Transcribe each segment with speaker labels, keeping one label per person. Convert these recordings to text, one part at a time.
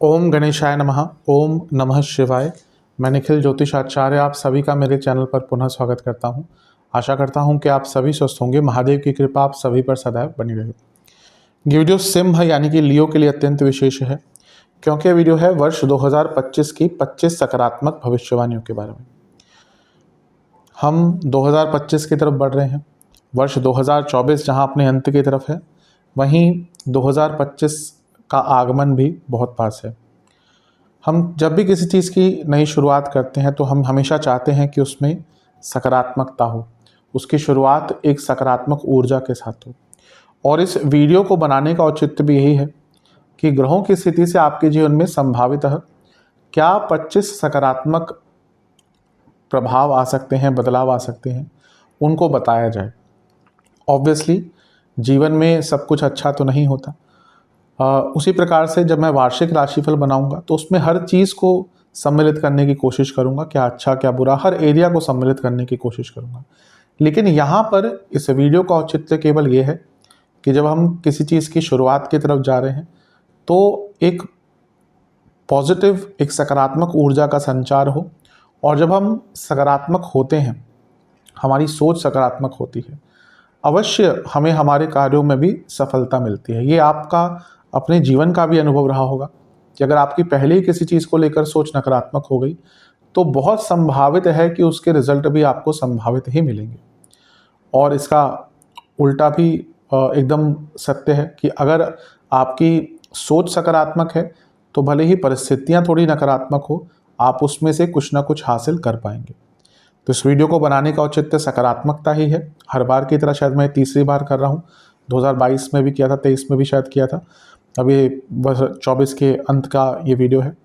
Speaker 1: ओम गणेशाय नमः। ओम नमः शिवाय। मैं निखिल ज्योतिषाचार्य आप सभी का मेरे चैनल पर पुनः स्वागत करता हूं। आशा करता हूं कि आप सभी स्वस्थ होंगे। महादेव की कृपा आप सभी पर सदैव बनी रहे। ये वीडियो सिंह यानी कि लियो के लिए अत्यंत विशेष है, क्योंकि ये वीडियो है वर्ष 2025 की 25 सकारात्मक भविष्यवाणियों के बारे में। हम 2025 की तरफ बढ़ रहे हैं। वर्ष 2024 जहां अपने अंत की तरफ है, वहीं 2025 का आगमन भी बहुत पास है। हम जब भी किसी चीज़ की नई शुरुआत करते हैं तो हम हमेशा चाहते हैं कि उसमें सकारात्मकता हो, उसकी शुरुआत एक सकारात्मक ऊर्जा के साथ हो। और इस वीडियो को बनाने का औचित्य भी यही है कि ग्रहों की स्थिति से आपके जीवन में संभावितः क्या 25 सकारात्मक प्रभाव आ सकते हैं, बदलाव आ सकते हैं, उनको बताया जाए। ऑब्वियसली जीवन में सब कुछ अच्छा तो नहीं होता। उसी प्रकार से जब मैं वार्षिक राशिफल बनाऊंगा तो उसमें हर चीज़ को सम्मिलित करने की कोशिश करूंगा, क्या अच्छा क्या बुरा, हर एरिया को सम्मिलित करने की कोशिश करूंगा। लेकिन यहाँ पर इस वीडियो का औचित्य केवल ये है कि जब हम किसी चीज़ की शुरुआत की तरफ जा रहे हैं तो एक पॉजिटिव, एक सकारात्मक ऊर्जा का संचार हो। और जब हम सकारात्मक होते हैं, हमारी सोच सकारात्मक होती है, अवश्य हमें हमारे कार्यों में भी सफलता मिलती है। ये आपका अपने जीवन का भी अनुभव रहा होगा कि अगर आपकी पहले ही किसी चीज़ को लेकर सोच नकारात्मक हो गई तो बहुत संभावित है कि उसके रिजल्ट भी आपको संभावित ही मिलेंगे। और इसका उल्टा भी एकदम सत्य है कि अगर आपकी सोच सकारात्मक है तो भले ही परिस्थितियां थोड़ी नकारात्मक हो, आप उसमें से कुछ ना कुछ हासिल कर पाएंगे। तो इस वीडियो को बनाने का औचित्य सकारात्मकता ही है। हर बार की तरह शायद मैं तीसरी बार कर रहा हूँ। 2022 में भी किया था, 23 में भी शायद किया था, अभी बस 24 के अंत का ये वीडियो है।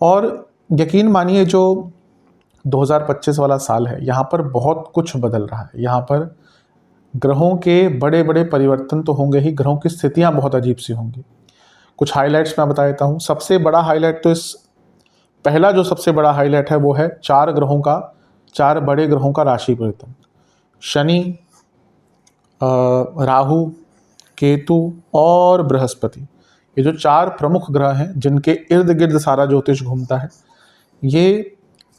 Speaker 1: और यकीन मानिए जो 2025 वाला साल है, यहाँ पर बहुत कुछ बदल रहा है। यहाँ पर ग्रहों के बड़े बड़े परिवर्तन तो होंगे ही, ग्रहों की स्थितियाँ बहुत अजीब सी होंगी। कुछ हाईलाइट्स मैं बता देता हूँ। सबसे बड़ा हाईलाइट तो पहला जो सबसे बड़ा हाईलाइट है वो है 4 बड़े ग्रहों का राशि परिवर्तन। शनि, राहु, केतु और बृहस्पति, ये जो 4 प्रमुख ग्रह हैं जिनके इर्द गिर्द सारा ज्योतिष घूमता है, ये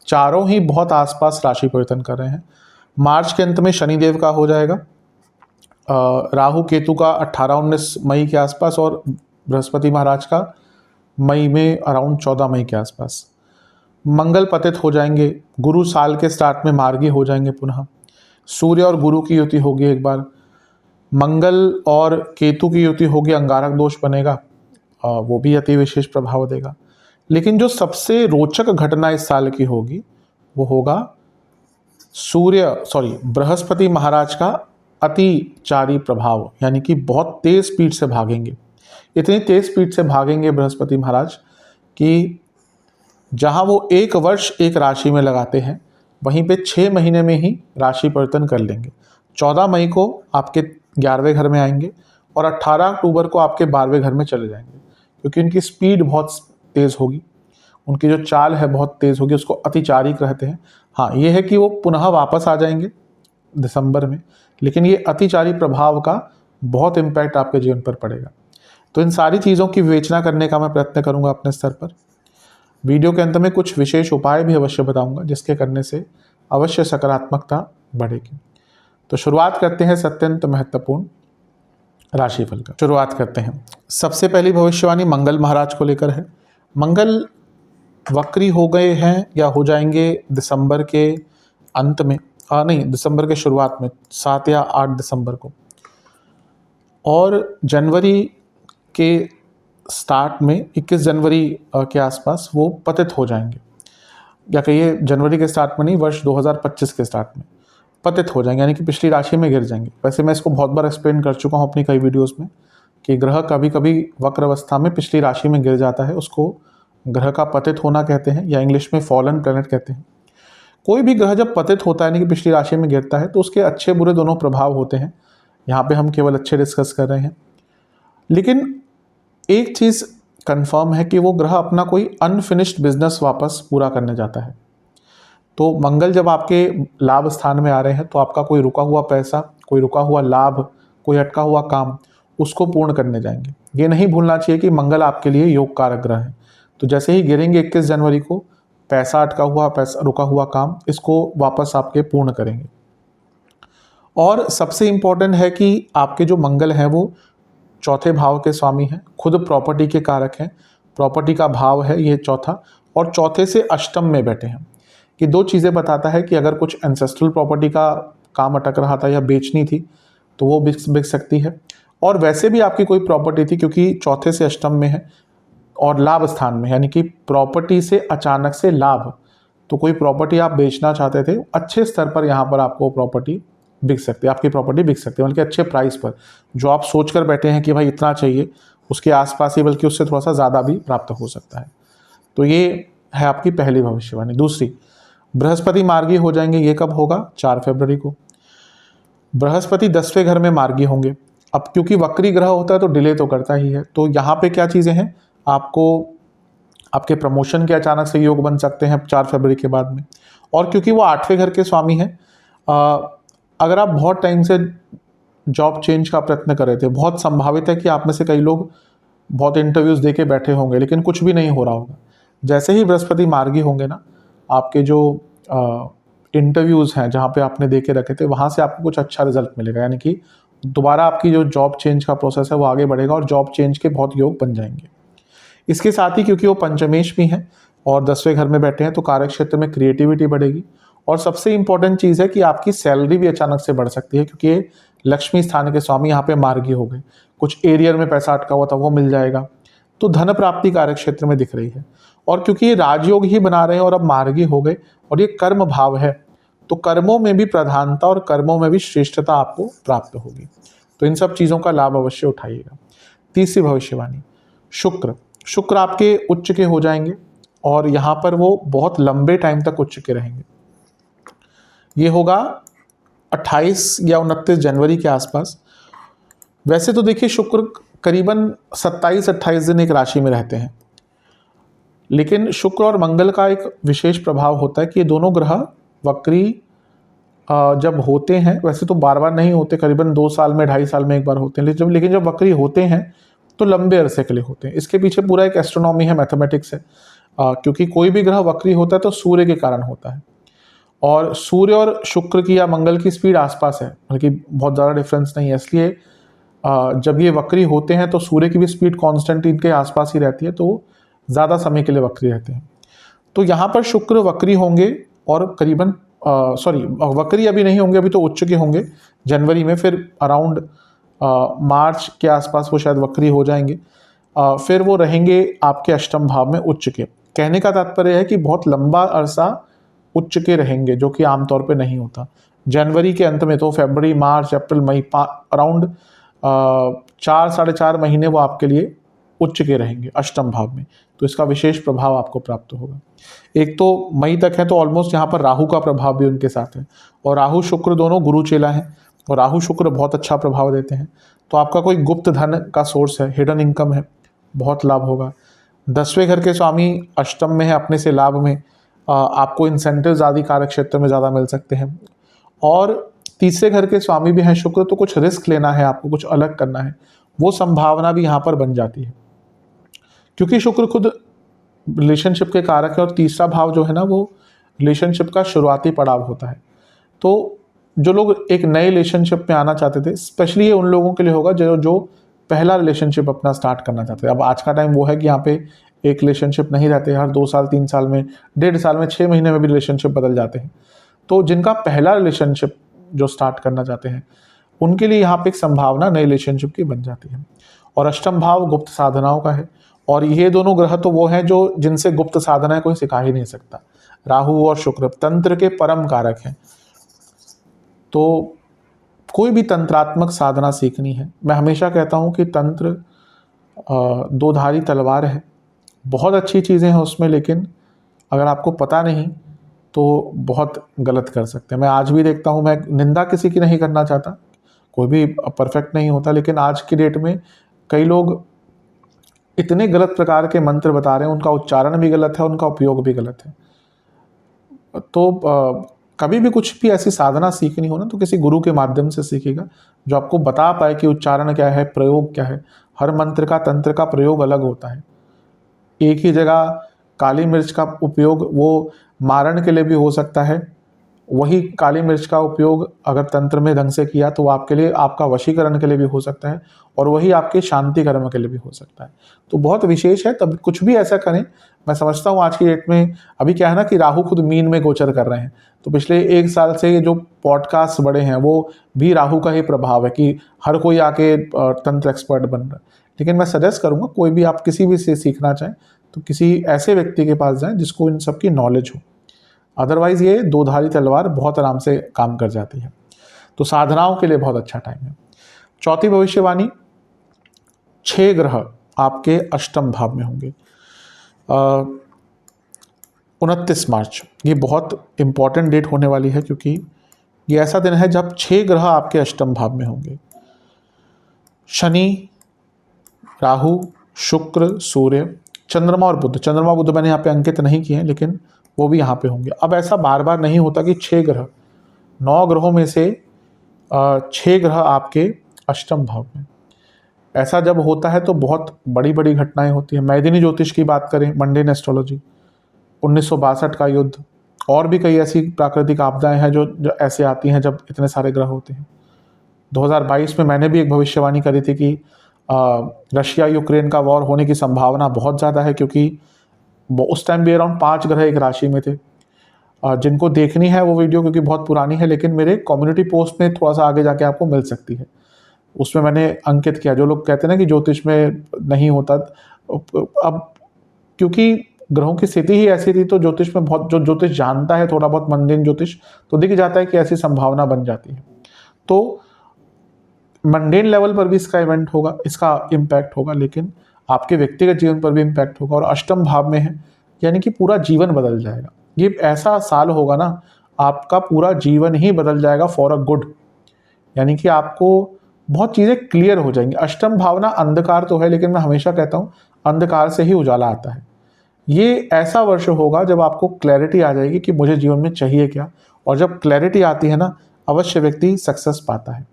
Speaker 1: चारों ही बहुत आसपास राशि परिवर्तन कर रहे हैं। मार्च के अंत में शनिदेव का हो जाएगा, राहु केतु का 18-19 मई के आसपास, और बृहस्पति महाराज का मई में अराउंड 14 मई के आसपास। मंगल पतित हो जाएंगे, गुरु साल के स्टार्ट में मार्गी हो जाएंगे पुनः। सूर्य और गुरु की युति होगी एक बार, मंगल और केतु की युति होगी, अंगारक दोष बनेगा, वो भी अति विशेष प्रभाव देगा। लेकिन जो सबसे रोचक घटना इस साल की होगी वो होगा बृहस्पति महाराज का अतिचारी प्रभाव, यानी कि बहुत तेज स्पीड से भागेंगे। इतनी तेज स्पीड से भागेंगे बृहस्पति महाराज कि जहां वो 1 वर्ष एक राशि में लगाते हैं, वहीं पे 6 महीने में ही राशि परिवर्तन कर लेंगे। 14 मई को आपके 11वें घर में आएंगे और 18 अक्टूबर को आपके 12वें घर में चले जाएंगे, क्योंकि उनकी स्पीड बहुत तेज़ होगी, उनकी जो चाल है बहुत तेज़ होगी, उसको अतिचारी कहते हैं। हाँ, ये है कि वो पुनः वापस आ जाएंगे दिसंबर में, लेकिन ये अतिचारी प्रभाव का बहुत इम्पैक्ट आपके जीवन पर पड़ेगा। तो इन सारी चीज़ों की विवेचना करने का मैं प्रयत्न करूँगा अपने स्तर पर। वीडियो के अंत में कुछ विशेष उपाय भी अवश्य बताऊंगा जिसके करने से अवश्य सकारात्मकता बढ़ेगी। तो शुरुआत करते हैं अत्यंत महत्वपूर्ण राशिफल का। शुरुआत करते हैं। सबसे पहली भविष्यवाणी मंगल महाराज को लेकर है। मंगल वक्री हो गए हैं या हो जाएंगे दिसंबर के अंत में, दिसंबर के शुरुआत में, 7 या 8 दिसंबर को, और जनवरी के स्टार्ट में 21 जनवरी के आसपास वो पतित हो जाएंगे, या कहिए जनवरी के स्टार्ट में नहीं, वर्ष 2025 के स्टार्ट में पतित हो जाएंगे, यानी कि पिछली राशि में गिर जाएंगे। वैसे मैं इसको बहुत बार एक्सप्लेन कर चुका हूँ अपनी कई वीडियोस में कि ग्रह कभी कभी वक्र अवस्था में पिछली राशि में गिर जाता है, उसको ग्रह का पतित होना कहते हैं, या इंग्लिश में फॉलन प्लैनेट कहते हैं। कोई भी ग्रह जब पतित होता है, यानी कि पिछली राशि में गिरता है, तो उसके अच्छे बुरे दोनों प्रभाव होते हैं। यहाँ पे हम केवल अच्छे डिस्कस कर रहे हैं। लेकिन एक चीज़ कंफर्म है कि वो ग्रह अपना कोई अनफिनिश्ड बिजनेस वापस पूरा करने जाता है। तो मंगल जब आपके लाभ स्थान में आ रहे हैं तो आपका कोई रुका हुआ पैसा, कोई रुका हुआ लाभ, कोई अटका हुआ काम, उसको पूर्ण करने जाएंगे। ये नहीं भूलना चाहिए कि मंगल आपके लिए योग कारक ग्रह है। तो जैसे ही गिरेंगे 21 जनवरी को, पैसा अटका हुआ, पैसा रुका हुआ काम, इसको वापस आपके पूर्ण करेंगे। और सबसे इम्पोर्टेंट है कि आपके जो मंगल हैं वो चौथे भाव के स्वामी हैं, खुद प्रॉपर्टी के कारक हैं, प्रॉपर्टी का भाव है ये चौथा, और चौथे से अष्टम में बैठे हैं। कि दो चीज़ें बताता है कि अगर कुछ एंसेस्ट्रल प्रॉपर्टी का काम अटक रहा था या बेचनी थी तो वो बिक सकती है, और वैसे भी आपकी कोई प्रॉपर्टी थी क्योंकि चौथे से अष्टम में है और लाभ स्थान में, यानी कि प्रॉपर्टी से अचानक से लाभ, तो कोई प्रॉपर्टी आप बेचना चाहते थे, अच्छे स्तर पर यहाँ पर आपको प्रॉपर्टी बिक सकती है, आपकी प्रॉपर्टी बिक सकती है, बल्कि अच्छे प्राइस पर, जो आप सोच कर बैठे हैं कि भाई इतना चाहिए, उसके आसपास ही बल्कि उससे थोड़ा सा ज़्यादा भी प्राप्त हो सकता है। तो ये है आपकी पहली भविष्यवाणी। दूसरी, बृहस्पति मार्गी हो जाएंगे। ये कब होगा? 4 फरवरी को। बृहस्पति 10वें घर में मार्गी होंगे। अब क्योंकि वक्री ग्रह होता है तो डिले तो करता ही है, तो यहाँ पे क्या चीज़ें हैं, आपको आपके प्रमोशन के अचानक से योग बन सकते हैं 4 फरवरी के बाद में। और क्योंकि वो 8वें घर के स्वामी हैं, अगर आप बहुत टाइम से जॉब चेंज का प्रयत्न कर रहे थे, बहुत संभावित है कि आप में से कई लोग बहुत इंटरव्यूज़ दे के बैठे होंगे लेकिन कुछ भी नहीं हो रहा होगा। जैसे ही बृहस्पति मार्गी होंगे ना, आपके जो इंटरव्यूज़ हैं जहाँ पे आपने दे के रखे थे, वहाँ से आपको कुछ अच्छा रिजल्ट मिलेगा, यानी कि दोबारा आपकी जो जॉब चेंज का प्रोसेस है वो आगे बढ़ेगा और जॉब चेंज के बहुत योग बन जाएंगे। इसके साथ ही क्योंकि वो पंचमेश भी हैं और 10वें घर में बैठे हैं तो कार्य क्षेत्र में क्रिएटिविटी बढ़ेगी। और सबसे इंपॉर्टेंट चीज़ है कि आपकी सैलरी भी अचानक से बढ़ सकती है, क्योंकि ये लक्ष्मी स्थान के स्वामी यहाँ पे मार्गी हो गए। कुछ एरियर में पैसा अटका हुआ था वो मिल जाएगा, तो धन प्राप्ति कार्य क्षेत्र में दिख रही है। और क्योंकि ये राजयोग ही बना रहे हैं और अब मार्गी हो गए और ये कर्म भाव है, तो कर्मों में भी प्रधानता और कर्मों में भी श्रेष्ठता आपको प्राप्त होगी। तो इन सब चीज़ों का लाभ अवश्य उठाइएगा। तीसरी भविष्यवाणी, शुक्र आपके उच्च के हो जाएंगे और यहाँ पर वो बहुत लंबे टाइम तक उच्च के रहेंगे। ये होगा 28 या 29 जनवरी के आसपास। वैसे तो देखिए शुक्र करीबन 27-28 दिन एक राशि में रहते हैं, लेकिन शुक्र और मंगल का एक विशेष प्रभाव होता है कि ये दोनों ग्रह वक्री जब होते हैं, वैसे तो बार बार नहीं होते, करीबन 2 साल में 2.5 साल में एक बार होते हैं, लेकिन जब वक्री होते हैं तो लंबे अरसे के लिए होते हैं। इसके पीछे पूरा एक एस्ट्रोनॉमी है, मैथमेटिक्स है। क्योंकि कोई भी ग्रह वक्री होता है तो सूर्य के कारण होता है, और सूर्य और शुक्र की या मंगल की स्पीड आसपास है, बल्कि बहुत ज़्यादा डिफरेंस नहीं है। इसलिए जब ये वक्री होते हैं तो सूर्य की भी स्पीड कांस्टेंट इनके आसपास ही रहती है, तो ज़्यादा समय के लिए वक्री रहते हैं। तो यहाँ पर शुक्र वक्री होंगे और करीबन वक्री अभी नहीं होंगे, अभी तो उच्च के होंगे जनवरी में, फिर अराउंड मार्च के आसपास वो शायद वक्री हो जाएंगे। फिर वो रहेंगे आपके अष्टम भाव में उच्च के। कहने का तात्पर्य है कि बहुत लंबा अरसा उच्च के रहेंगे, जो कि आमतौर पे नहीं होता। जनवरी के अंत में तो फरवरी, मार्च, अप्रैल, मई, अराउंड 4-4.5 महीने वो आपके लिए उच्च के रहेंगे अष्टम भाव में, तो इसका विशेष प्रभाव आपको प्राप्त होगा। एक तो मई तक है तो ऑलमोस्ट यहाँ पर राहु का प्रभाव भी उनके साथ है, और राहु शुक्र दोनों गुरु चेला हैं, और राहु शुक्र बहुत अच्छा प्रभाव देते हैं। तो आपका कोई गुप्त धन का सोर्स है, हिडन इनकम है, बहुत लाभ होगा। 10वें घर के स्वामी अष्टम में है, अपने से लाभ में, आपको इंसेंटिव्स आदि कार्य क्षेत्र में ज़्यादा मिल सकते हैं। और तीसरे घर के स्वामी भी हैं शुक्र, तो कुछ रिस्क लेना है आपको, कुछ अलग करना है, वो संभावना भी यहाँ पर बन जाती है। क्योंकि शुक्र खुद रिलेशनशिप के कारक है और तीसरा भाव जो है ना वो रिलेशनशिप का शुरुआती पड़ाव होता है। तो जो लोग एक नए रिलेशनशिप में आना चाहते थे, स्पेशली ये उन लोगों के लिए होगा जो पहला रिलेशनशिप अपना स्टार्ट करना चाहते हैं। अब आज का टाइम वो है कि यहाँ पे एक रिलेशनशिप नहीं रहते, हर 2 साल 3 साल में, 1.5 साल में, 6 महीने में भी रिलेशनशिप बदल जाते हैं। तो जिनका पहला रिलेशनशिप जो स्टार्ट करना चाहते हैं उनके लिए यहाँ पे एक संभावना नई रिलेशनशिप की बन जाती है। और अष्टम भाव गुप्त साधनाओं का है, और ये दोनों ग्रह तो वो हैं जो जिनसे गुप्त साधनाएं कोई सिखा ही नहीं सकता। राहु और शुक्र तंत्र के परम कारक हैं, तो कोई भी तंत्रात्मक साधना सीखनी है, मैं हमेशा कहता हूँ कि तंत्र 2 धारी तलवार है, बहुत अच्छी चीज़ें हैं उसमें, लेकिन अगर आपको पता नहीं तो बहुत गलत कर सकते हैं। मैं आज भी देखता हूँ, मैं निंदा किसी की नहीं करना चाहता, कोई भी परफेक्ट नहीं होता, लेकिन आज की डेट में कई लोग इतने गलत प्रकार के मंत्र बता रहे हैं, उनका उच्चारण भी गलत है, उनका उपयोग भी गलत है। तो कभी भी कुछ भी ऐसी साधना सीखनी हो ना तो किसी गुरु के माध्यम से सीखेगा, जो आपको बता पाए कि उच्चारण क्या है, प्रयोग क्या है। हर मंत्र का, तंत्र का प्रयोग अलग होता है। एक ही जगह काली मिर्च का उपयोग वो मारण के लिए भी हो सकता है, वही काली मिर्च का उपयोग अगर तंत्र में ढंग से किया तो वो आपके लिए, आपका वशीकरण के लिए भी हो सकता है, और वही आपके शांति कर्म के लिए भी हो सकता है। तो बहुत विशेष है, तब कुछ भी ऐसा करें। मैं समझता हूँ आज की डेट में अभी क्या है ना कि राहु खुद मीन में गोचर कर रहे हैं, तो पिछले 1 साल से जो पॉडकास्ट बड़े हैं वो भी राहु का ही प्रभाव है कि हर कोई आके तंत्र एक्सपर्ट बन रहा है। लेकिन मैं सजेस्ट करूँगा, कोई भी आप किसी भी से सीखना चाहें तो किसी ऐसे व्यक्ति के पास जाएं जिसको इन सब की नॉलेज हो। अदरवाइज ये दोधारी तलवार बहुत आराम से काम कर जाती है। तो साधनाओं के लिए बहुत अच्छा टाइम है। चौथी भविष्यवाणी, 6 ग्रह आपके अष्टम भाव में होंगे 29 मार्च। ये बहुत इंपॉर्टेंट डेट होने वाली है, क्योंकि ये ऐसा दिन है जब 6 ग्रह आपके अष्टम भाव में होंगे। शनि, राहु, शुक्र, सूर्य, चंद्रमा और बुध। चंद्रमा बुध मैंने यहाँ पे अंकित नहीं किए हैं, लेकिन वो भी यहाँ पे होंगे। अब ऐसा बार बार नहीं होता कि 6 ग्रह, 9 ग्रहों में से 6 ग्रह आपके अष्टम भाव में। ऐसा जब होता है तो बहुत बड़ी बड़ी घटनाएं होती हैं। मैदिनी ज्योतिष की बात करें, मंडेन एस्ट्रोलॉजी, 1962 का युद्ध, और भी कई ऐसी प्राकृतिक आपदाएं हैं जो ऐसे आती हैं जब इतने सारे ग्रह होते हैं। 2022 में मैंने भी एक भविष्यवाणी करी थी कि रशिया यूक्रेन का वॉर होने की संभावना बहुत ज़्यादा है, क्योंकि उस टाइम भी अराउंड 5 ग्रह एक राशि में थे। जिनको देखनी है वो वीडियो, क्योंकि बहुत पुरानी है, लेकिन मेरे कम्युनिटी पोस्ट में थोड़ा सा आगे जाके आपको मिल सकती है। उसमें मैंने अंकित किया। जो लोग कहते हैं ना कि ज्योतिष में नहीं होता, अब क्योंकि ग्रहों की स्थिति ही ऐसी थी, तो ज्योतिष में बहुत, जो ज्योतिष जानता है थोड़ा बहुत मंडेन ज्योतिष, तो दिख जाता है कि ऐसी संभावना बन जाती है। तो मंडेन लेवल पर भी इसका इवेंट होगा, इसका इम्पैक्ट होगा, लेकिन आपके व्यक्तिगत जीवन पर भी इम्पैक्ट होगा। और अष्टम भाव में है, यानी कि पूरा जीवन बदल जाएगा। ये ऐसा साल होगा ना, आपका पूरा जीवन ही बदल जाएगा फॉर अ गुड। यानी कि आपको बहुत चीज़ें क्लियर हो जाएंगी। अष्टम भावना अंधकार तो है, लेकिन मैं हमेशा कहता हूँ अंधकार से ही उजाला आता है। ये ऐसा वर्ष होगा जब आपको क्लैरिटी आ जाएगी कि मुझे जीवन में चाहिए क्या, और जब क्लैरिटी आती है ना, अवश्य व्यक्ति सक्सेस पाता है।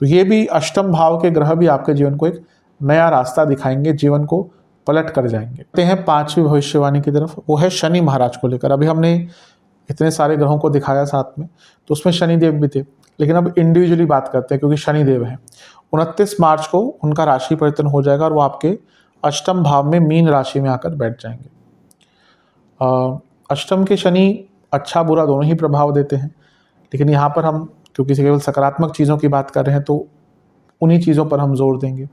Speaker 1: तो ये भी अष्टम भाव के ग्रह भी आपके जीवन को एक नया रास्ता दिखाएंगे, जीवन को पलट कर जाएंगे। ते हैं 5वीं भविष्यवाणी की तरफ, वो है शनि महाराज को लेकर। अभी हमने इतने सारे ग्रहों को दिखाया साथ में, तो उसमें शनि देव भी थे, लेकिन अब इंडिविजुअली बात करते हैं, क्योंकि शनि देव है। 29 मार्च को उनका राशि परिवर्तन हो जाएगा और वो आपके अष्टम भाव में मीन राशि में आकर बैठ जाएंगे। अष्टम के शनि अच्छा बुरा दोनों ही प्रभाव देते हैं, लेकिन यहाँ पर हम क्योंकि केवल सकारात्मक चीज़ों की बात कर रहे हैं, तो उन्हीं चीज़ों पर हम जोर देंगे।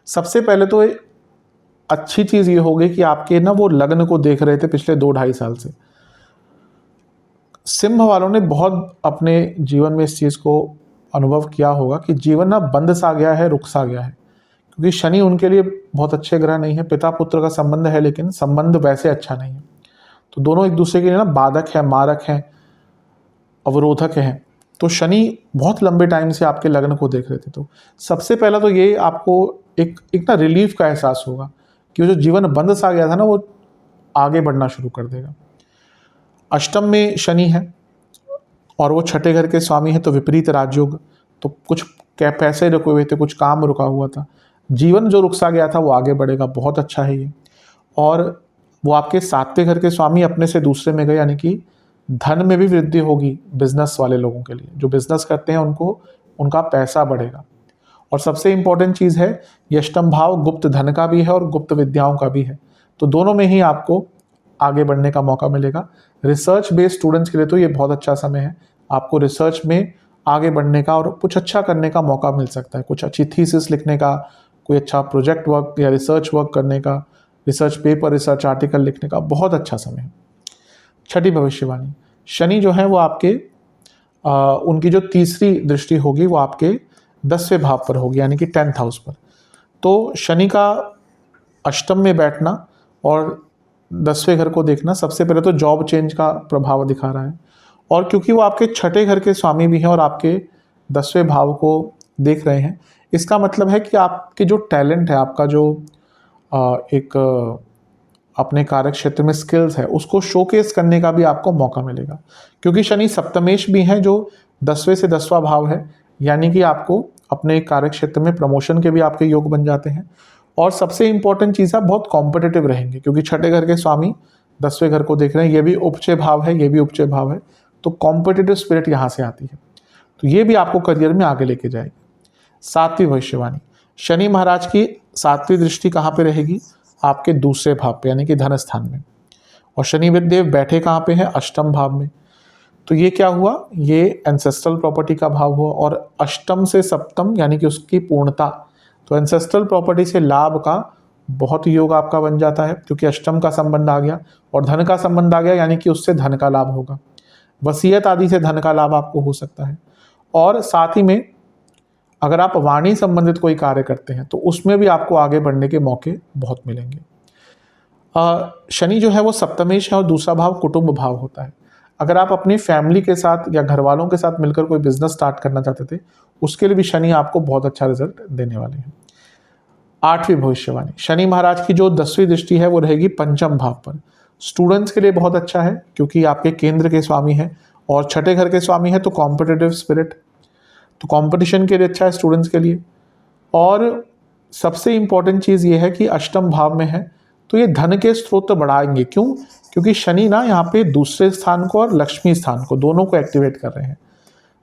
Speaker 1: सबसे पहले तो अच्छी चीज़ ये होगी कि आपके ना वो लग्न को देख रहे थे पिछले 2-2.5 साल से। सिंह वालों ने बहुत अपने जीवन में इस चीज़ को अनुभव किया होगा कि जीवन ना बंद सा गया है, रुक सा गया है, क्योंकि शनि उनके लिए बहुत अच्छे ग्रह नहीं है। पिता पुत्र का संबंध है, लेकिन संबंध वैसे अच्छा नहीं है। तो दोनों एक दूसरे के लिए ना बाधक है, मारक हैं, अवरोधक हैं। तो शनि बहुत लंबे टाइम से आपके लग्न को देख रहे थे। तो सबसे पहला तो ये आपको एक ना रिलीफ का एहसास होगा कि जो जीवन बंद सा गया था ना, वो आगे बढ़ना शुरू कर देगा। अष्टम में शनि है और वो छठे घर के स्वामी है, तो विपरीत राजयोग। तो कुछ पैसे रुके हुए थे, कुछ काम रुका हुआ था, जीवन जो रुक सा गया था वो आगे बढ़ेगा। बहुत अच्छा है ये। और वो आपके 7वें घर के स्वामी अपने से दूसरे में गए, यानी कि धन में भी वृद्धि होगी। बिजनेस वाले लोगों के लिए, जो बिजनेस करते हैं, उनको उनका पैसा बढ़ेगा। और सबसे इंपॉर्टेंट चीज़ है, ये अष्टम भाव गुप्त धन का भी है और गुप्त विद्याओं का भी है। तो दोनों में ही आपको आगे बढ़ने का मौका मिलेगा। रिसर्च बेस्ड स्टूडेंट्स के लिए तो ये बहुत अच्छा समय है। आपको रिसर्च में आगे बढ़ने का और कुछ अच्छा करने का मौका मिल सकता है। कुछ अच्छी थीसिस लिखने का, कोई अच्छा प्रोजेक्ट वर्क या रिसर्च वर्क करने का, रिसर्च पेपर, रिसर्च आर्टिकल लिखने का बहुत अच्छा समय है। छठी भविष्यवाणी, शनि जो है वो आपके उनकी जो तीसरी दृष्टि होगी वो आपके 10वें भाव पर होगी, यानी कि 10th हाउस पर। तो शनि का अष्टम में बैठना और 10वें घर को देखना सबसे पहले तो जॉब चेंज का प्रभाव दिखा रहा है। और क्योंकि वो आपके छठे घर के स्वामी भी हैं और आपके 10वें भाव को देख रहे हैं, इसका मतलब है कि आपके जो टैलेंट है, आपका जो एक अपने कार्य क्षेत्र में स्किल्स है उसको शोकेस करने का भी आपको मौका मिलेगा, क्योंकि शनि सप्तमेश भी है जो 10वें से 10वां भाव है, यानी कि आपको अपने कार्य क्षेत्र में प्रमोशन के भी आपके योग बन जाते हैं। और सबसे इंपॉर्टेंट चीज़ है, बहुत कॉम्पिटिटिव रहेंगे, क्योंकि छठे घर के स्वामी 10वें घर को देख रहे हैं, ये भी उपचय भाव है, ये भी उपचय भाव है, तो कॉम्पिटिटिव स्पिरिट यहाँ से आती है, तो ये भी आपको करियर में आगे लेके जाएगी। 7वीं भविष्यवाणी, शनि महाराज की 7वीं दृष्टि कहाँ पे रहेगी? आपके दूसरे भाव पे, यानी कि धन स्थान में। और शनि देव बैठे कहाँ पे हैं? अष्टम भाव में। तो ये क्या हुआ? ये एंसेस्ट्रल प्रॉपर्टी का भाव हुआ, और अष्टम से सप्तम यानी कि उसकी पूर्णता, तो एंसेस्ट्रल प्रॉपर्टी से लाभ का बहुत योग आपका बन जाता है, क्योंकि अष्टम का संबंध आ गया और धन का संबंध आ गया, यानी कि उससे धन का लाभ होगा। वसीयत आदि से धन का लाभ आपको हो सकता है। और साथ ही में अगर आप वाणी संबंधित कोई कार्य करते हैं तो उसमें भी आपको आगे बढ़ने के मौके बहुत मिलेंगे। शनि जो है वो सप्तमेश है और दूसरा भाव कुटुंब भाव होता है। अगर आप अपनी फैमिली के साथ या घर वालों के साथ मिलकर कोई बिजनेस स्टार्ट करना चाहते थे, उसके लिए भी शनि आपको बहुत अच्छा रिजल्ट देने वाले हैं। 8वीं भविष्यवाणी, शनि महाराज की जो 10वीं दृष्टि है वो रहेगी पंचम भाव पर। स्टूडेंट्स के लिए बहुत अच्छा है, क्योंकि आपके केंद्र के स्वामी हैं और छठे घर के स्वामी है, तो कॉम्पिटिटिव स्पिरिट, तो कंपटीशन के लिए अच्छा है स्टूडेंट्स के लिए। और सबसे इंपॉर्टेंट चीज़ ये है कि अष्टम भाव में है, तो ये धन के स्रोत बढ़ाएंगे। क्यों? क्योंकि शनि ना यहाँ पे दूसरे स्थान को और लक्ष्मी स्थान को, दोनों को एक्टिवेट कर रहे हैं।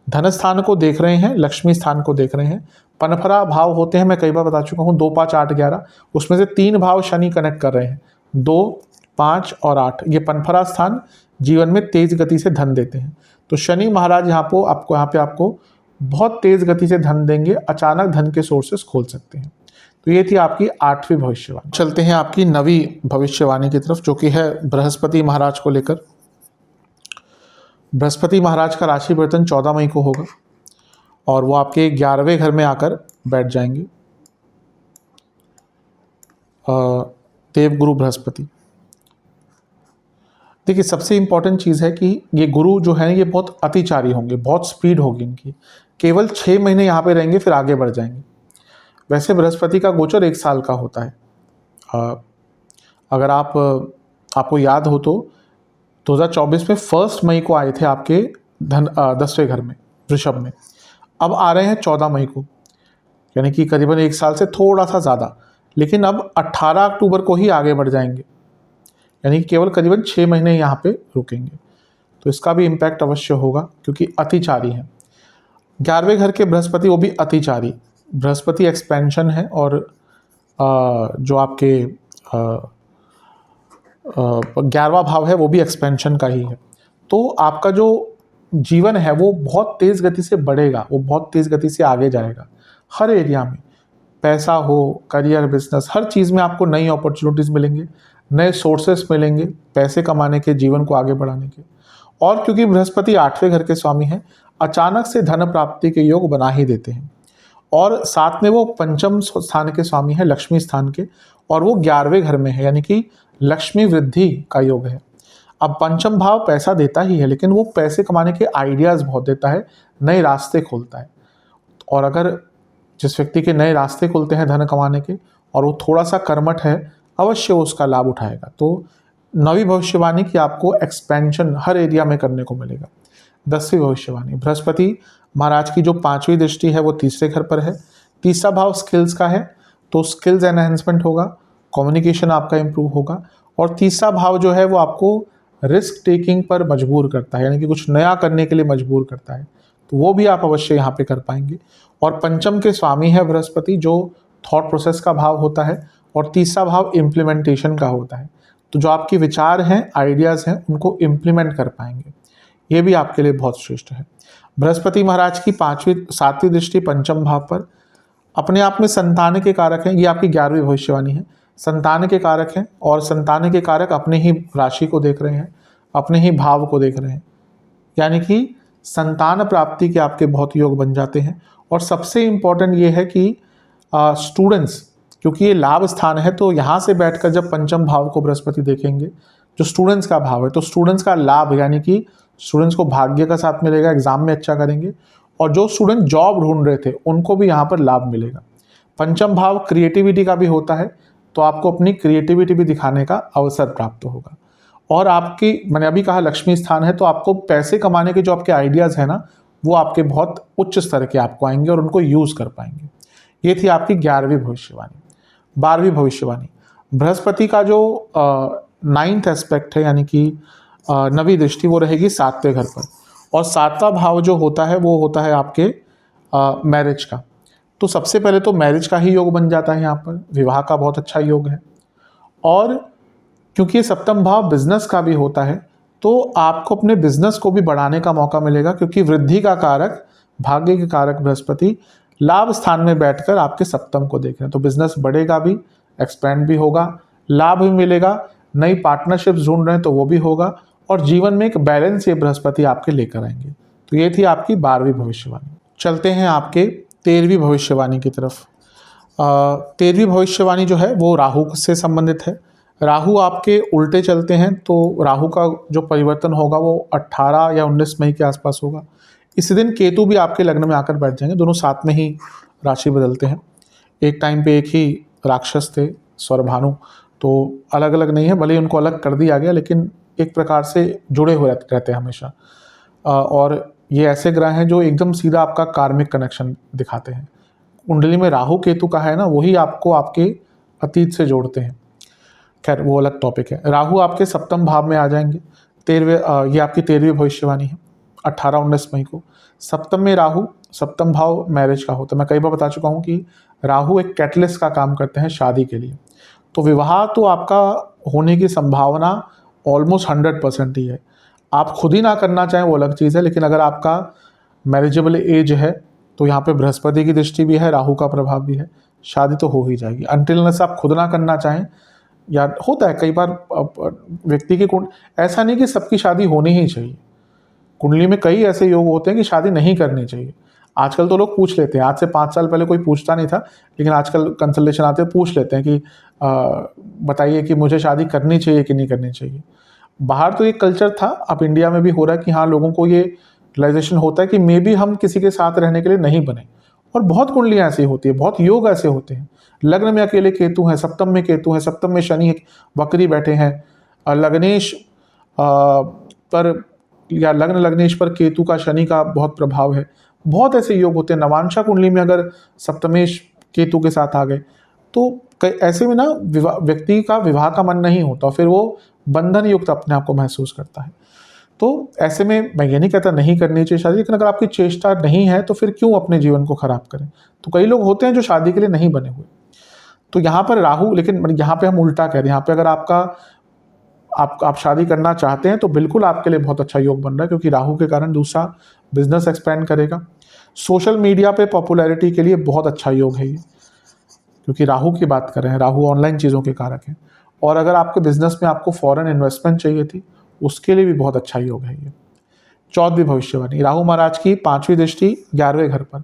Speaker 1: धन स्थान को देख रहे हैं, लक्ष्मी स्थान को देख रहे हैं। पनफरा भाव होते हैं, मैं कई बार बता चुका हूँ, 2, 5, 8, 11, उसमें से 3 भाव शनि कनेक्ट कर रहे हैं, 2, 5 और 8। ये पनफरा स्थान जीवन में तेज गति से धन देते हैं। तो शनि महाराज यहाँ पे आपको बहुत तेज गति से धन देंगे, अचानक धन के सोर्सेस खोल सकते हैं। तो ये थी आपकी 8वीं भविष्यवाणी। चलते हैं आपकी 9वीं भविष्यवाणी की तरफ, जो कि है बृहस्पति महाराज को लेकर। बृहस्पति महाराज का राशि परिवर्तन 14 मई को होगा और वो आपके 11वें घर में आकर बैठ जाएंगे। देवगुरु बृहस्पति, देखिए सबसे इंपॉर्टेंट चीज़ है कि ये गुरु जो है ये बहुत अतिचारी होंगे, बहुत स्पीड होगी इनकी। केवल 6 महीने यहाँ पे रहेंगे, फिर आगे बढ़ जाएंगे। वैसे बृहस्पति का गोचर 1 साल का होता है। अगर आपको याद हो तो 2024 में 1 मई को आए थे आपके 10वें घर में, वृषभ में। अब आ रहे हैं 14 मई को, यानी कि करीबन 1 साल से थोड़ा सा ज़्यादा, लेकिन अब 18 अक्टूबर को ही आगे बढ़ जाएंगे, यानी कि केवल करीबन 6 महीने यहाँ पे रुकेंगे। तो इसका भी इम्पैक्ट अवश्य होगा, क्योंकि अतिचारी हैं। 11वें घर के बृहस्पति, वो भी अतिचारी। बृहस्पति एक्सपेंशन है, और जो आपके 11वां भाव है वो भी एक्सपेंशन का ही है। तो आपका जो जीवन है वो बहुत तेज़ गति से बढ़ेगा, वो बहुत तेज़ गति से आगे जाएगा। हर एरिया में, पैसा हो, करियर, बिजनेस, हर चीज़ में आपको नई अपॉर्चुनिटीज़ मिलेंगे, नए सोर्सेस मिलेंगे पैसे कमाने के, जीवन को आगे बढ़ाने के। और क्योंकि बृहस्पति 8वें घर के स्वामी हैं, अचानक से धन प्राप्ति के योग बना ही देते हैं। और साथ में वो पंचम स्थान के स्वामी हैं, लक्ष्मी स्थान के, और वो 11वें घर में है, यानी कि लक्ष्मी वृद्धि का योग है। अब पंचम भाव पैसा देता ही है, लेकिन वो पैसे कमाने के आइडियाज़ बहुत देता है, नए रास्ते खोलता है। और अगर जिस व्यक्ति के नए रास्ते खुलते हैं धन कमाने के, और वो थोड़ा सा कर्मठ है, अवश्य वो उसका लाभ उठाएगा। तो 9वीं भविष्यवाणी की आपको एक्सपेंशन हर एरिया में करने को मिलेगा। 10वीं भविष्यवाणी, बृहस्पति महाराज की जो 5वीं दृष्टि है वो तीसरे घर पर है। तीसरा भाव स्किल्स का है, तो स्किल्स एनहेंसमेंट होगा, कम्युनिकेशन आपका इम्प्रूव होगा। और तीसरा भाव जो है वो आपको रिस्क टेकिंग पर मजबूर करता है, यानी कि कुछ नया करने के लिए मजबूर करता है, तो वो भी आप अवश्य यहाँ पे कर पाएंगे। और पंचम के स्वामी है बृहस्पति, जो थॉट प्रोसेस का भाव होता है, और तीसरा भाव इम्प्लीमेंटेशन का होता है। तो जो आपके विचार हैं, आइडियाज़ हैं, उनको इम्प्लीमेंट कर पाएंगे, ये भी आपके लिए बहुत श्रेष्ठ है। बृहस्पति महाराज की 7वीं दृष्टि पंचम भाव पर, अपने आप में संतान के कारक हैं। ये आपकी 11वीं भविष्यवाणी है, संतान के कारक हैं, और संतान के कारक अपने ही राशि को देख रहे हैं, अपने ही भाव को देख रहे हैं, यानी कि संतान प्राप्ति के आपके बहुत योग बन जाते हैं। और सबसे इम्पॉर्टेंट ये है कि स्टूडेंट्स, क्योंकि ये लाभ स्थान है, तो यहाँ से बैठकर जब पंचम भाव को बृहस्पति देखेंगे, जो स्टूडेंट्स का भाव है, तो स्टूडेंट्स का लाभ, यानी कि स्टूडेंट्स को भाग्य का साथ मिलेगा, एग्जाम में अच्छा करेंगे। और जो स्टूडेंट जॉब ढूंढ रहे थे उनको भी यहाँ पर लाभ मिलेगा। पंचम भाव क्रिएटिविटी का भी होता है, तो आपको अपनी क्रिएटिविटी भी दिखाने का अवसर प्राप्त होगा। और आपकी, मैंने अभी कहा लक्ष्मी स्थान है, तो आपको पैसे कमाने के जो आपके आइडियाज़ हैं ना, वो आपके बहुत उच्च स्तर के आपको आएंगे और उनको यूज़ कर पाएंगे। ये थी आपकी 11वीं भविष्यवाणी। 12वीं भविष्यवाणी, बृहस्पति का जो 9th एस्पेक्ट है, यानी कि 9वीं दृष्टि, वो रहेगी 7वें घर पर। और 7वां भाव जो होता है वो होता है आपके मैरिज का। तो सबसे पहले तो मैरिज का ही योग बन जाता है यहाँ पर, विवाह का बहुत अच्छा योग है। और क्योंकि ये 7वां भाव बिजनेस का भी होता है, तो आपको अपने बिजनेस को भी बढ़ाने का मौका मिलेगा, क्योंकि वृद्धि का कारक, भाग्य के कारक बृहस्पति लाभ स्थान में बैठकर आपके 7वें को देख रहे हैं। तो बिजनेस बढ़ेगा भी, एक्सपेंड भी होगा, लाभ भी मिलेगा, नई पार्टनरशिप्स ढूंढ रहे हैं तो वो भी होगा, और जीवन में एक बैलेंस ये बृहस्पति आपके लेकर आएंगे। तो ये थी आपकी 12वीं भविष्यवाणी। चलते हैं आपके 13वीं भविष्यवाणी की तरफ। 13वीं भविष्यवाणी जो है वो राहु से संबंधित है। राहु आपके उल्टे चलते हैं, तो राहु का जो परिवर्तन होगा वो 18 या 19 मई के आसपास होगा। इसी दिन केतु भी आपके लग्न में आकर बैठ जाएंगे, दोनों साथ में ही राशि बदलते हैं। एक टाइम पे एक ही राक्षस थे स्वरभानु, तो अलग अलग नहीं है, भले ही उनको अलग कर दिया गया, लेकिन एक प्रकार से जुड़े हुए रहते हैं हमेशा। और ये ऐसे ग्रह हैं जो एकदम सीधा आपका कार्मिक कनेक्शन दिखाते हैं। कुंडली में राहु केतु का है ना, वही आपको आपके अतीत से जोड़ते हैं। खैर वो अलग टॉपिक है। राहु आपके 7वें भाव में आ जाएंगे। 13वें, ये आपकी 13वीं भविष्यवाणी है 18-19 मई को। 7वें में राहु, 7वां भाव मैरिज का होता है। मैं कई बार बता चुका हूँ कि राहु एक कैटलिस्ट का काम करते हैं शादी के लिए। तो विवाह तो आपका होने की संभावना ऑलमोस्ट 100% ही है। आप खुद ही ना करना चाहें वो अलग चीज़ है, लेकिन अगर आपका मैरिजेबल एज है तो यहाँ पे बृहस्पति की दृष्टि भी है, राहु का प्रभाव भी है, शादी तो हो ही जाएगी। अनटिल अनलेस आप खुद ना करना चाहें, या होता है कई बार व्यक्ति के ऐसा नहीं कि सबकी शादी होनी ही चाहिए। कुंडली में कई ऐसे योग होते हैं कि शादी नहीं करनी चाहिए। आजकल तो लोग पूछ लेते हैं, आज से 5 साल पहले कोई पूछता नहीं था, लेकिन आजकल कंसल्टेशन आते हैं, पूछ लेते हैं कि बताइए कि मुझे शादी करनी चाहिए कि नहीं करनी चाहिए। बाहर तो ये कल्चर था, अब इंडिया में भी हो रहा है कि हाँ, लोगों को ये रियलाइजेशन होता है कि मे बी हम किसी के साथ रहने के लिए नहीं बने। और बहुत कुंडलियाँ ऐसी होती है, बहुत योग ऐसे होते हैं। लग्न में अकेले केतु हैं, 7वें में केतु हैं, 7वें में शनि वक्री बैठे हैं, लग्नेश पर या लग्न लग्नेश पर केतु का, शनि का बहुत प्रभाव है। बहुत ऐसे योग होते हैं। नवांशा कुंडली में अगर सप्तमेश केतु के साथ आ गए तो ऐसे में ना व्यक्ति का विवाह का मन नहीं होता, फिर वो बंधन युक्त अपने आप को महसूस करता है। तो ऐसे में मैं ये नहीं कहता नहीं करनी चाहिए शादी, लेकिन अगर आपकी चेष्टा नहीं है तो फिर क्यों अपने जीवन को खराब करें। तो कई लोग होते हैं जो शादी के लिए नहीं बने हुए। तो यहाँ पर राहु, लेकिन यहाँ पे हम उल्टा कह रहे हैं, यहाँ पे अगर आप शादी करना चाहते हैं तो बिल्कुल आपके लिए बहुत अच्छा योग बन रहा है, क्योंकि राहु के कारण दूसरा बिजनेस एक्सपेंड करेगा। सोशल मीडिया पे पॉपुलैरिटी के लिए बहुत अच्छा योग है ये, क्योंकि राहु की बात कर रहे हैं, राहु ऑनलाइन चीज़ों के कारक हैं। और अगर आपके बिजनेस में आपको फॉरेन इन्वेस्टमेंट चाहिए थी, उसके लिए भी बहुत अच्छा योग है ये। 14वीं भविष्यवाणी, राहु महाराज की 5वीं दृष्टि 11वें घर पर।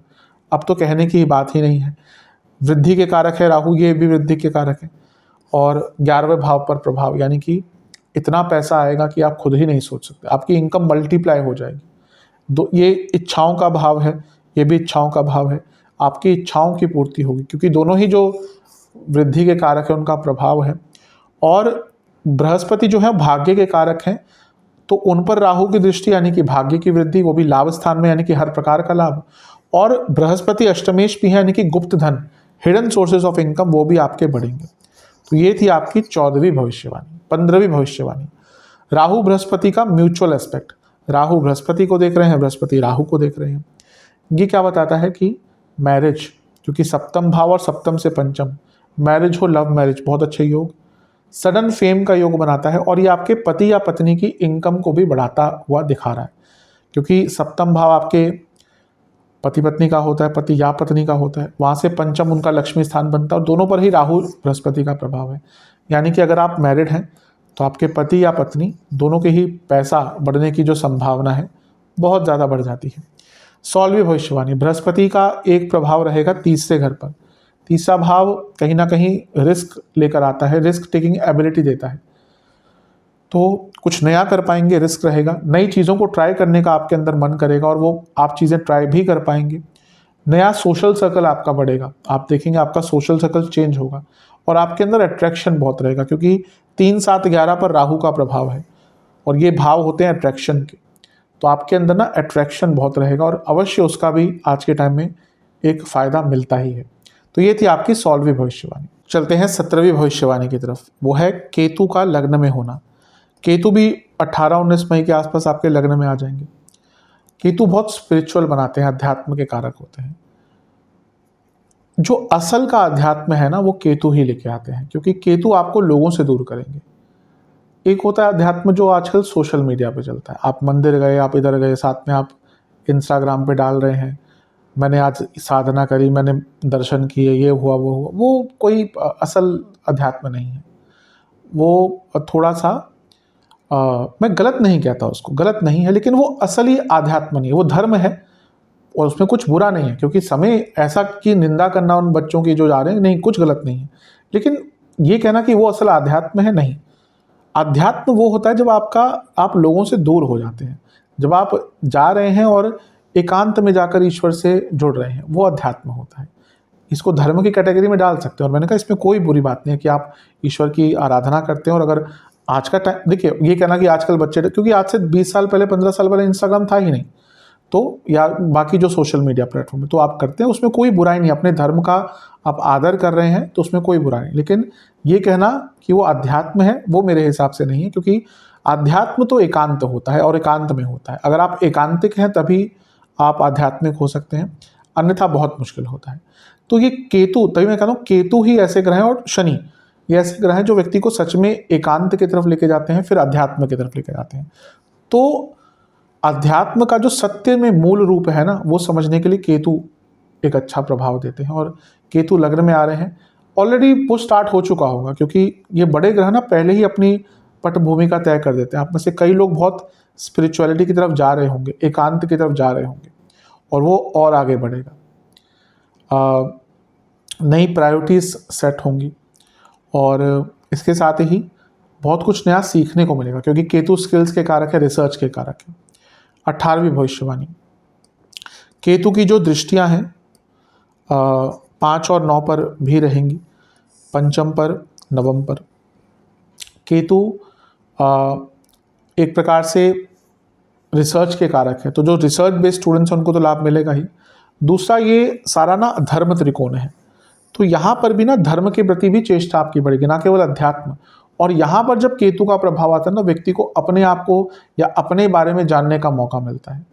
Speaker 1: अब तो कहने की बात ही नहीं है, वृद्धि के कारक है राहु, ये भी वृद्धि के कारक है। और 11वें भाव पर प्रभाव, यानी कि इतना पैसा आएगा कि आप खुद ही नहीं सोच सकते, आपकी इनकम मल्टीप्लाई हो जाएगी। ये इच्छाओं का भाव है, ये भी इच्छाओं का भाव है। आपकी इच्छाओं की पूर्ति होगी, क्योंकि दोनों ही जो वृद्धि के कारक है उनका प्रभाव है। और बृहस्पति जो है भाग्य के कारक हैं, तो उन पर राहु की दृष्टि, यानी कि भाग्य की वृद्धि, वो भी लाभ स्थान में, यानी कि हर प्रकार का लाभ। और बृहस्पति अष्टमेश भी है, यानी कि गुप्त धन, हिडन सोर्सेज ऑफ इनकम, वो भी आपके बढ़ेंगे। तो ये थी आपकी 14वीं भविष्यवाणी। 15वीं भविष्यवाणी, राहु बृहस्पति का म्यूचुअल एस्पेक्ट। राहु बृहस्पति को देख रहे हैं, बृहस्पति राहु को देख रहे हैं। ये क्या बताता है कि मैरिज, क्योंकि 7वां भाव और 7वां से 5वां, मैरिज हो, लव मैरिज, बहुत अच्छे योग। सडन फेम का योग बनाता है, और ये आपके पति या पत्नी की इनकम को भी बढ़ाता हुआ दिखा रहा है, क्योंकि 7वां भाव आपके पति पत्नी का होता है, पति या पत्नी का होता है, वहाँ से 5वां उनका लक्ष्मी स्थान बनता है, और दोनों पर ही राहु बृहस्पति का प्रभाव है। यानी कि अगर आप मैरिड हैं तो आपके पति या पत्नी दोनों के ही पैसा बढ़ने की जो संभावना है बहुत ज़्यादा बढ़ जाती है। 16वीं भविष्यवाणी, बृहस्पति का एक प्रभाव रहेगा 30 घर पर। 3रा भाव कहीं ना कहीं रिस्क लेकर आता है, रिस्क टेकिंग एबिलिटी देता है, तो कुछ नया कर पाएंगे, रिस्क रहेगा, नई चीज़ों को ट्राई करने का आपके अंदर मन करेगा, और वो आप चीज़ें ट्राई भी कर पाएंगे। नया सोशल सर्कल आपका बढ़ेगा, आप देखेंगे आपका सोशल सर्कल चेंज होगा। और आपके अंदर अट्रैक्शन बहुत रहेगा, क्योंकि 3, 7, 11 पर राहु का प्रभाव है और ये भाव होते हैं अट्रैक्शन के। तो आपके अंदर ना अट्रैक्शन बहुत रहेगा और अवश्य उसका भी आज के टाइम में एक फ़ायदा मिलता ही है। तो ये थी आपकी 16वीं भविष्यवाणी। चलते हैं 17वीं भविष्यवाणी की तरफ। वो है केतु का लग्न में होना। केतु भी 18-19 मई के आसपास आपके लग्न में आ जाएंगे। केतु बहुत स्पिरिचुअल बनाते हैं, अध्यात्म के कारक होते हैं। जो असल का अध्यात्म है ना, वो केतु ही लेके आते हैं, क्योंकि केतु आपको लोगों से दूर करेंगे। एक होता है अध्यात्म जो आजकल सोशल मीडिया पे चलता है, आप मंदिर गए, आप इधर गए, साथ में आप इंस्टाग्राम पे डाल रहे हैं, मैंने आज साधना करी, मैंने दर्शन किए, ये हुआ वो हुआ, वो कोई असल अध्यात्म नहीं है। वो थोड़ा सा मैं गलत नहीं कहता, उसको गलत नहीं है, लेकिन वो असली आध्यात्म नहीं है, वो धर्म है और उसमें कुछ बुरा नहीं है। क्योंकि समय ऐसा कि निंदा करना उन बच्चों की जो जा रहे हैं, नहीं, कुछ गलत नहीं है, लेकिन ये कहना कि वो असल आध्यात्म है, नहीं। अध्यात्म वो होता है जब आप लोगों से दूर हो जाते हैं, जब आप जा रहे हैं और एकांत में जाकर ईश्वर से जुड़ रहे हैं, वो अध्यात्म होता है। इसको धर्म की कैटेगरी में डाल सकते हैं और मैंने कहा इसमें कोई बुरी बात नहीं है कि आप ईश्वर की आराधना करते हैं। और अगर आज का टाइम देखिए, ये कहना कि आजकल बच्चे, क्योंकि आज से 20 साल पहले, 15 साल पहले इंस्टाग्राम था ही नहीं, तो या बाकी जो सोशल मीडिया प्लेटफॉर्म है, तो आप करते हैं, उसमें कोई बुराई नहीं, अपने धर्म का आप आदर कर रहे हैं, तो उसमें कोई बुराई नहीं। लेकिन ये कहना कि वो अध्यात्म है, वो मेरे हिसाब से नहीं है, क्योंकि अध्यात्म तो एकांत होता है और एकांत में होता है। अगर आप एकांतिक हैं तभी आप आध्यात्मिक हो सकते हैं, अन्यथा बहुत मुश्किल होता है। तो ये केतु, तभी मैं कहता हूँ केतु ही ऐसे ग्रह हैं, और शनि, ये ऐसे ग्रह हैं जो व्यक्ति को सच में एकांत की तरफ लेके जाते हैं, फिर अध्यात्म की तरफ लेके जाते हैं। तो अध्यात्म का जो सत्य में मूल रूप है ना, वो समझने के लिए केतु एक अच्छा प्रभाव देते हैं। और केतु लग्न में आ रहे हैं, ऑलरेडी वो स्टार्ट हो चुका होगा, क्योंकि ये बड़े ग्रह ना पहले ही अपनी पटभूमि का तय कर देते हैं। आप में से कई लोग बहुत स्पिरिचुअलिटी की तरफ जा रहे होंगे, एकांत की तरफ जा रहे होंगे, और वो और आगे बढ़ेगा। नई प्रायोरिटीज सेट होंगी और इसके साथ ही बहुत कुछ नया सीखने को मिलेगा, क्योंकि केतु स्किल्स के कारक है, रिसर्च के कारक है। 18वीं भविष्यवाणी, केतु की जो दृष्टियां हैं 5 और 9 पर भी रहेंगी, पंचम पर, नवम पर। केतु एक प्रकार से रिसर्च के कारक है, तो जो रिसर्च बेस्ड स्टूडेंट्स हैं उनको तो लाभ मिलेगा ही। दूसरा, ये सारा ना धर्म त्रिकोण है, तो यहाँ पर भी ना धर्म के प्रति भी चेष्टा आपकी बढ़ेगी, ना केवल अध्यात्म। और यहाँ पर जब केतु का प्रभाव आता है ना, व्यक्ति को अपने आप को या अपने बारे में जानने का मौका मिलता है।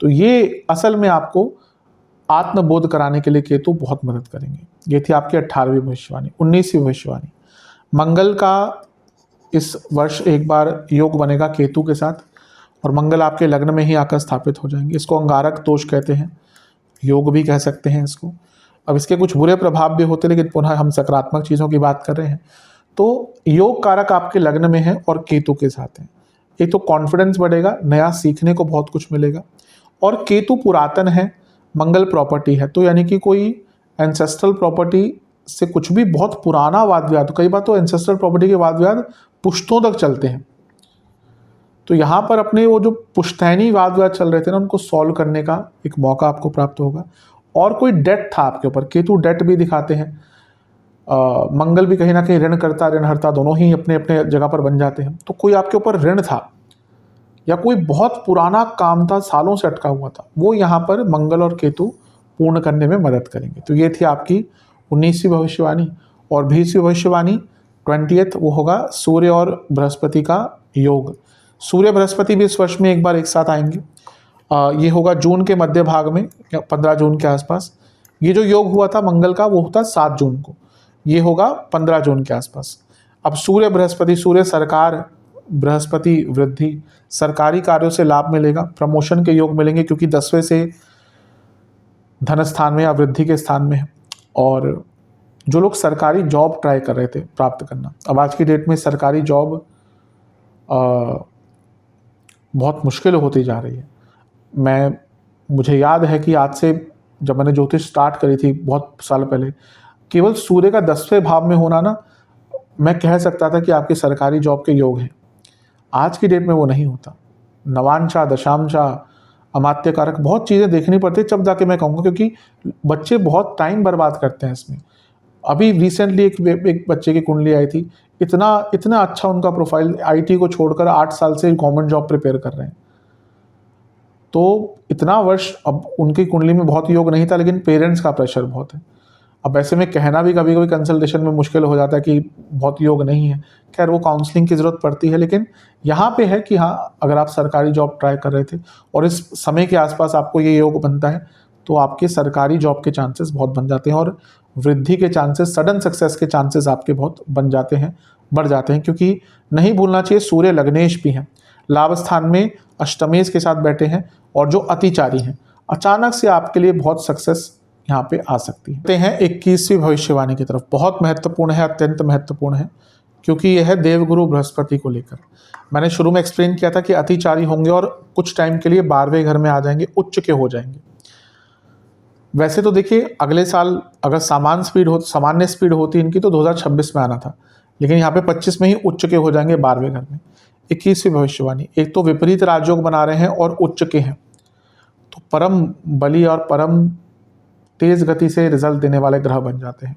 Speaker 1: तो ये असल में आपको आत्मबोध कराने के लिए केतु बहुत मदद करेंगे। ये थी आपकी 18वीं भविष्यवाणी। 19वीं भविष्यवाणी, मंगल का इस वर्ष एक बार योग बनेगा केतु के साथ, और मंगल आपके लग्न में ही आकर स्थापित हो जाएंगे। इसको अंगारक दोष कहते हैं, योग भी कह सकते हैं इसको। अब इसके कुछ बुरे प्रभाव भी होते हैं, लेकिन पुनः हम सकारात्मक चीज़ों की बात कर रहे हैं। तो योग कारक आपके लग्न में है और केतु के साथ है। एक तो कॉन्फिडेंस बढ़ेगा, नया सीखने को बहुत कुछ मिलेगा, और केतु पुरातन है, मंगल प्रॉपर्टी है, तो यानी कि कोई एंसेस्ट्रल प्रॉपर्टी से कुछ भी बहुत पुराना वाद विवाद, कई बार तो एंसेस्ट्रल प्रॉपर्टी के वाद विवाद पुश्तों तक चलते हैं। तो यहाँ पर अपने वो जो पुश्तैनी वाद विवाद चल रहे थे ना, उनको सॉल्व करने का एक मौका आपको प्राप्त होगा। और कोई डेट था आपके ऊपर, केतु डेट भी दिखाते हैं, मंगल भी कहीं ना कहीं ऋणकर्ता ऋणहर्ता दोनों ही अपने अपने जगह पर बन जाते हैं। तो कोई आपके ऊपर ऋण था या कोई बहुत पुराना काम था, सालों से अटका हुआ था, वो यहाँ पर मंगल और केतु पूर्ण करने में मदद करेंगे। तो ये थी आपकी 19वीं भविष्यवाणी। और 20वीं भविष्यवाणी 20th, वो होगा सूर्य और बृहस्पति का योग। सूर्य बृहस्पति भी इस वर्ष में एक बार एक साथ आएंगे। ये होगा जून के मध्य भाग में, 15 जून के आसपास। ये जो योग हुआ था मंगल का, वो होता 7 जून को, ये होगा 15 जून के आसपास। अब सूर्य बृहस्पति, सूर्य सरकार, बृहस्पति वृद्धि, सरकारी कार्यों से लाभ मिलेगा, प्रमोशन के योग मिलेंगे, क्योंकि 10वें से धन स्थान में या वृद्धि के स्थान में है। और जो लोग सरकारी जॉब ट्राई कर रहे थे प्राप्त करना, अब आज की डेट में सरकारी जॉब बहुत मुश्किल होती जा रही है। मुझे याद है कि आज से जब मैंने ज्योतिष स्टार्ट करी थी बहुत साल पहले, केवल सूर्य का 10वें भाव में होना ना, मैं कह सकता था कि आपकी सरकारी जॉब के योग हैं। आज की डेट में वो नहीं होता। नवांशा, दशांशा, अमात्य कारक, बहुत चीज़ें देखनी पड़ती है, तब जाके मैं कहूँगा, क्योंकि बच्चे बहुत टाइम बर्बाद करते हैं इसमें। अभी रिसेंटली एक बच्चे की कुंडली आई थी, इतना इतना अच्छा उनका प्रोफाइल, आईटी को छोड़कर 8 साल से गवर्नमेंट जॉब प्रिपेयर कर रहे हैं। तो इतना वर्ष, अब उनकी कुंडली में बहुत योग नहीं था, लेकिन पेरेंट्स का प्रेशर बहुत है। अब ऐसे में कहना भी कभी कभी कंसल्टेशन में मुश्किल हो जाता है कि बहुत योग नहीं है। खैर, वो काउंसलिंग की ज़रूरत पड़ती है, लेकिन यहाँ पे है कि हाँ, अगर आप सरकारी जॉब ट्राई कर रहे थे और इस समय के आसपास आपको ये योग बनता है, तो आपके सरकारी जॉब के चांसेस बहुत बन जाते हैं और वृद्धि के चांसेस, सडन सक्सेस के चांसेस आपके बहुत बन जाते हैं, बढ़ जाते हैं। क्योंकि नहीं भूलना चाहिए, सूर्य लग्नेश भी हैं, लाभ स्थान में अष्टमेश के साथ बैठे हैं और जो अतिचारी हैं, अचानक से आपके लिए बहुत सक्सेस यहाँ पे आ सकती है। हैं 21वीं भविष्यवाणी की तरफ, बहुत महत्वपूर्ण है, अत्यंत महत्वपूर्ण है, क्योंकि यह है देवगुरु बृहस्पति को लेकर। मैंने शुरू में एक्सप्लेन किया था कि अतिचारी होंगे और कुछ टाइम के लिए 12वें घर में आ जाएंगे, उच्च के हो जाएंगे। वैसे तो देखिए, अगले साल अगर सामान्य स्पीड होती इनकी तो 2026 में आना था, लेकिन यहाँ पे 25 में ही उच्च के हो जाएंगे 12वें घर में। 21वीं भविष्यवाणी, एक तो विपरीत राजयोग बना रहे हैं और उच्च के हैं, तो परम बली और परम तेज गति से रिजल्ट देने वाले ग्रह बन जाते हैं।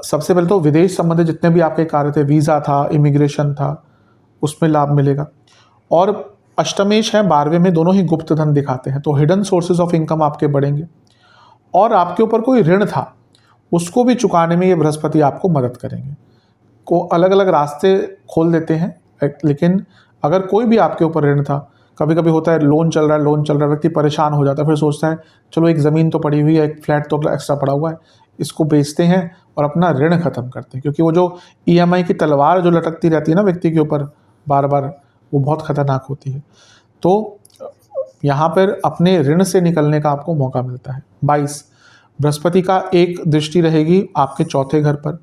Speaker 1: सबसे पहले तो विदेश संबंधित जितने भी आपके कार्य थे, वीज़ा था, इमिग्रेशन था, उसमें लाभ मिलेगा। और अष्टमेश है 12वें में, दोनों ही गुप्त धन दिखाते हैं, तो हिडन सोर्सेज ऑफ इनकम आपके बढ़ेंगे। और आपके ऊपर कोई ऋण था, उसको भी चुकाने में ये बृहस्पति आपको मदद करेंगे। को अलग अलग रास्ते खोल देते हैं, लेकिन अगर कोई भी आपके ऊपर ऋण था, कभी कभी होता है लोन चल रहा है, व्यक्ति परेशान हो जाता है, फिर सोचता है चलो एक ज़मीन तो पड़ी हुई है, एक फ्लैट तो एक्स्ट्रा पड़ा हुआ है, इसको बेचते हैं और अपना ऋण खत्म करते हैं। क्योंकि वो जो ईएमआई की तलवार जो लटकती रहती है ना व्यक्ति के ऊपर बार बार, वो बहुत खतरनाक होती है। तो यहाँ पर अपने ऋण से निकलने का आपको मौका मिलता है। 22 बृहस्पति का एक दृष्टि रहेगी आपके चौथे घर पर,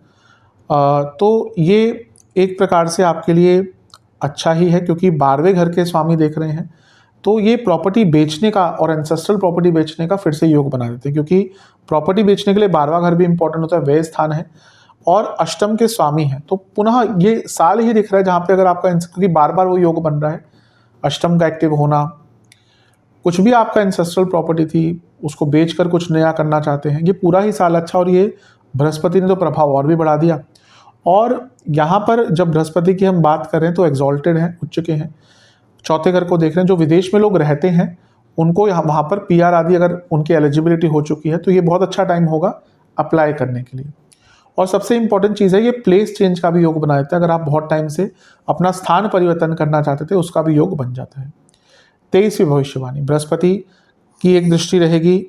Speaker 1: तो ये एक प्रकार से आपके लिए अच्छा ही है, क्योंकि 12वें घर के स्वामी देख रहे हैं, तो ये प्रॉपर्टी बेचने का और एंसेस्ट्रल प्रॉपर्टी बेचने का फिर से योग बना देते हैं। क्योंकि प्रॉपर्टी बेचने के लिए 12वां घर भी इंपॉर्टेंट होता है, व्यय स्थान है और अष्टम के स्वामी हैं। तो पुनः ये साल ही दिख रहा है जहाँ पे अगर आपका, क्योंकि बार बार वो योग बन रहा है, अष्टम का एक्टिव होना, कुछ भी आपका एंसेस्ट्रल प्रॉपर्टी थी उसको बेचकर कुछ नया करना चाहते हैं, ये पूरा ही साल अच्छा। और ये बृहस्पति ने तो प्रभाव और भी बढ़ा दिया। और यहाँ पर जब बृहस्पति की हम बात करें तो एग्जॉल्टेड हैं, उच्च के हैं, चौथे घर को देख रहे हैं। जो विदेश में लोग रहते हैं उनको वहाँ पर पीआर आदि अगर उनकी एलिजिबिलिटी हो चुकी है, तो ये बहुत अच्छा टाइम होगा अप्लाई करने के लिए। और सबसे इंपॉर्टेंट चीज़ है, ये प्लेस चेंज का भी योग बना देता है। अगर आप बहुत टाइम से अपना स्थान परिवर्तन करना चाहते थे, उसका भी योग बन जाता है। 23वीं भविष्यवाणी, बृहस्पति की एक दृष्टि रहेगी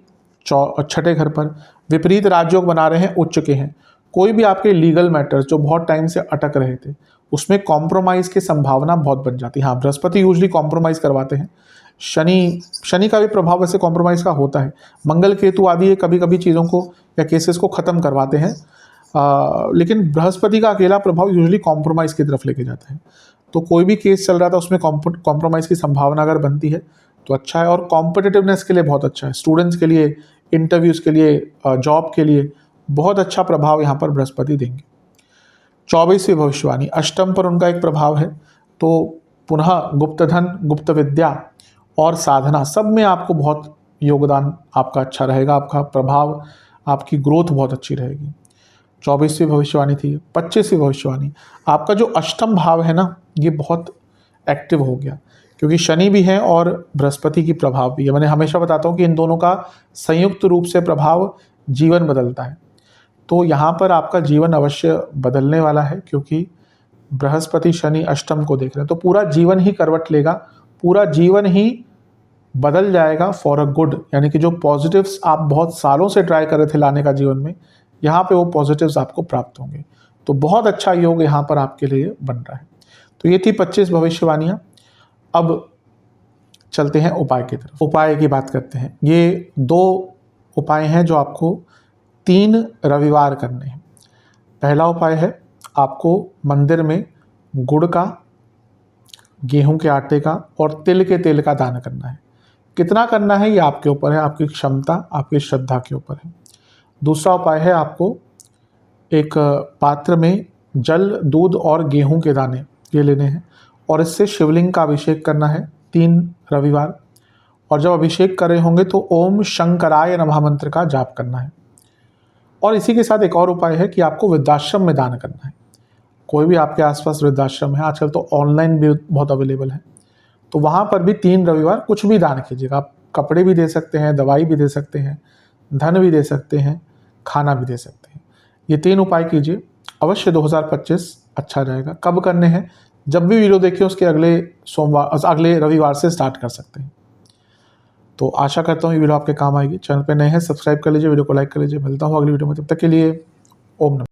Speaker 1: छठे घर पर, विपरीत राजयोग बना रहे हैं, उच्च के हैं। कोई भी आपके लीगल मैटर्स जो बहुत टाइम से अटक रहे थे, उसमें कॉम्प्रोमाइज़ की संभावना बहुत बन जाती है। हाँ, बृहस्पति यूजली कॉम्प्रोमाइज़ करवाते हैं। शनि का भी प्रभाव वैसे कॉम्प्रोमाइज़ का होता है। मंगल केतु आदि ये कभी कभी चीज़ों को या केसेस को ख़त्म करवाते हैं, लेकिन बृहस्पति का अकेला प्रभाव यूजली कॉम्प्रोमाइज़ की तरफ लेके जाता है। तो कोई भी केस चल रहा था उसमें कॉम्प्रोमाइज़ की संभावना अगर बनती है तो अच्छा है। और कॉम्पिटिटिवनेस के लिए बहुत अच्छा है, स्टूडेंट्स के लिए, इंटरव्यूज़ के लिए, जॉब के लिए बहुत अच्छा प्रभाव यहाँ पर बृहस्पति देंगे। 24वीं भविष्यवाणी, अष्टम पर उनका एक प्रभाव है, तो पुनः गुप्त धन, गुप्त विद्या और साधना, सब में आपको बहुत योगदान आपका अच्छा रहेगा। आपका प्रभाव, आपकी ग्रोथ बहुत अच्छी रहेगी। 24वीं भविष्यवाणी थी। 25वीं भविष्यवाणी, आपका जो अष्टम भाव है ना, ये बहुत एक्टिव हो गया, क्योंकि शनि भी है और बृहस्पति की प्रभाव भी है। मैंने हमेशा बताता हूँ कि इन दोनों का संयुक्त रूप से प्रभाव जीवन बदलता है। तो यहाँ पर आपका जीवन अवश्य बदलने वाला है, क्योंकि बृहस्पति शनि अष्टम को देख रहे हैं, तो पूरा जीवन ही करवट लेगा, पूरा जीवन ही बदल जाएगा फॉर अ गुड। यानी कि जो पॉजिटिव्स आप बहुत सालों से ट्राई कर रहे थे लाने का जीवन में, यहाँ पे वो पॉजिटिव्स आपको प्राप्त होंगे। तो बहुत अच्छा योग यहाँ पर आपके लिए बन रहा है। तो ये थी 25 भविष्यवाणियाँ। अब चलते हैं उपाय की तरफ। उपाय की बात करते हैं। ये 2 उपाय हैं जो आपको 3 रविवार करने हैं। पहला उपाय है, आपको मंदिर में गुड़ का, गेहूं के आटे का और तिल के तेल का दान करना है। कितना करना है ये आपके ऊपर है, आपकी क्षमता, आपकी श्रद्धा के ऊपर है। दूसरा उपाय है, आपको एक पात्र में जल, दूध और गेहूं के दाने ये लेने हैं और इससे शिवलिंग का अभिषेक करना है 3 रविवार। और जब अभिषेक कर रहे होंगे तो ओम शंकराय नमः मंत्र का जाप करना है। और इसी के साथ एक और उपाय है कि आपको वृद्धाश्रम में दान करना है। कोई भी आपके आसपास वृद्धाश्रम है, आजकल तो ऑनलाइन भी बहुत अवेलेबल है, तो वहाँ पर भी 3 रविवार कुछ भी दान कीजिएगा। आप कपड़े भी दे सकते हैं, दवाई भी दे सकते हैं, धन भी दे सकते हैं, खाना भी दे सकते हैं। ये 3 उपाय कीजिए, अवश्य 2025 अच्छा रहेगा। कब करने हैं? जब भी वीडियो देखिए उसके अगले रविवार से स्टार्ट कर सकते हैं। तो आशा करता हूँ ये वीडियो आपके काम आएगी। चैनल पे नए हैं सब्सक्राइब कर लीजिए, वीडियो को लाइक कर लीजिए। मिलता हूँ अगली वीडियो में, तब तक के लिए ओम नमः।